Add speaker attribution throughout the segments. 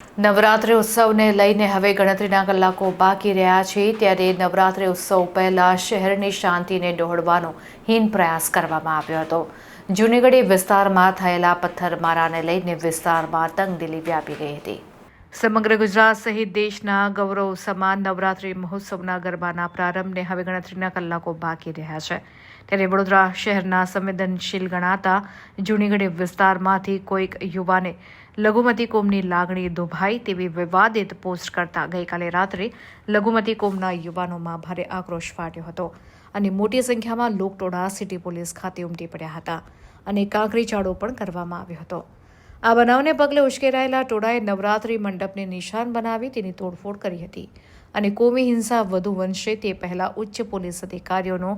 Speaker 1: નવરાત્રિ ઉત્સવને લઈને હવે ગણતરીના કલાકો બાકી રહ્યા છે, ત્યારે નવરાત્રિ ઉત્સવ પહેલા શહેરની શાંતિને ડહોળવાનો હીન પ્રયાસ કરવામાં આવ્યો હતો. જૂનીગઢી વિસ્તારમાં થયેલા પથ્થરમારાને લઈને વિસ્તારમાં તંગદિલી વ્યાપી ગઈ હતી. સમગ્ર ગુજરાત સહિત દેશના ગૌરવ સમાન નવરાત્રિ મહોત્સવના ગરબાના પ્રારંભને હવે ગણતરીના કલાકો બાકી રહ્યા છે. ત્યારે વડોદરા શહેરના સંવેદનશીલ ગણાતા જૂનીગઢી વિસ્તારમાંથી કોઈક યુવાને લઘુમતી કોમની લાગણી દુભાઈ તેવી વિવાદિત પોસ્ટ કરતા ગઈકાલે રાત્રે લઘુમતી કોમના યુવાનોમાં ભારે આક્રોશ ફાટ્યો હતો અને મોટી સંખ્યામાં લોકટોળા સિટી પોલીસ ખાતે ઉમટી પડ્યા હતા અને કાંકરીચાળો પણ કરવામાં આવ્યો હતો. આ બનાવને પગલે ઉશ્કેરાયેલા ટોળાએ નવરાત્રિ મંડપને નિશાન બનાવી તેની તોડફોડ કરી હતી અને કોમી હિંસા વધુ વંશે તે પહેલા ઉચ્ચ પોલીસ અધિકારીઓનો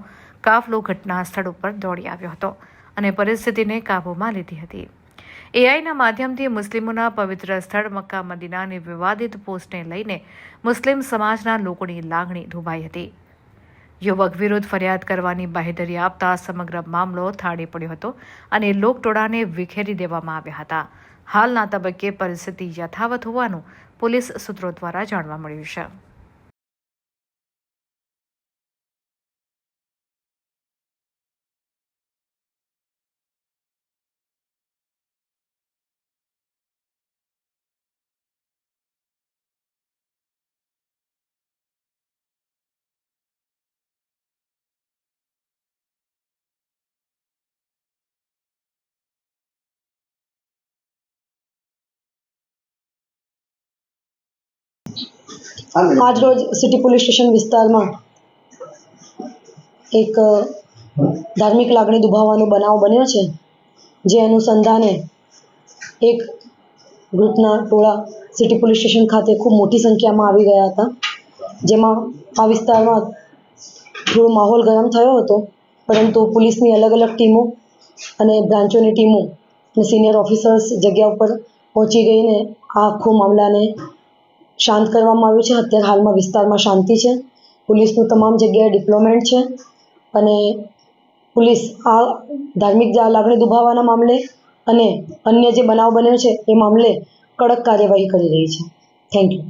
Speaker 1: કાફલો ઘટના સ્થળ ઉપર દોડી આવ્યો હતો અને પરિસ્થિતિને કાબૂમાં લીધી હતી. એઆઈના માધ્યમથી મુસ્લિમોના પવિત્ર સ્થળ મક્કા મદીનાની વિવાદિત પોસ્ટને લઈને મુસ્લિમ સમાજના લોકોની લાગણી દુભાઈ હતી. યુવક વિરુદ્ધ ફરિયાદ કરવાની બાહેધરી આપતા સમગ્ર મામલો થાળે પડ્યો હતો અને લોકટોળાને વિખેરી દેવામાં આવ્યા હતા. હાલના તબક્કે પરિસ્થિતિ યથાવત હોવાનું પોલીસ સૂત્રો દ્વારા જાણવા મળ્યું છે.
Speaker 2: આજરોજ સિટી પોલીસ સ્ટેશન વિસ્તારમાં એક ધાર્મિક લાગણી દુભાવવાનો બનાવ બન્યો છે, જે અનુસંધાને એક ગ્રુપના ટોળા સિટી પોલીસ સ્ટેશન ખાતે ખૂબ મોટી સંખ્યામાં આવી ગયા હતા, જેમાં આ વિસ્તારમાં થોડો માહોલ ગરમ થયો હતો, પરંતુ પોલીસની અલગ અલગ ટીમો અને બ્રાન્ચોની ટીમો અને સિનિયર ઓફિસર્સ જગ્યા ઉપર પહોંચી ગઈને આ આખો મામલાને શાંત કરવામાં આવ્યું છે. અત્યારે હાલમાં વિસ્તારમાં શાંતિ છે. પોલીસનું તમામ જગ્યાએ ડિપ્લોયમેન્ટ છે અને પોલીસ આ ધાર્મિક લાગણી દુભાવવાના મામલે અને અન્ય જે બનાવ બન્યો છે એ મામલે કડક કાર્યવાહી કરી રહી છે. Thank you.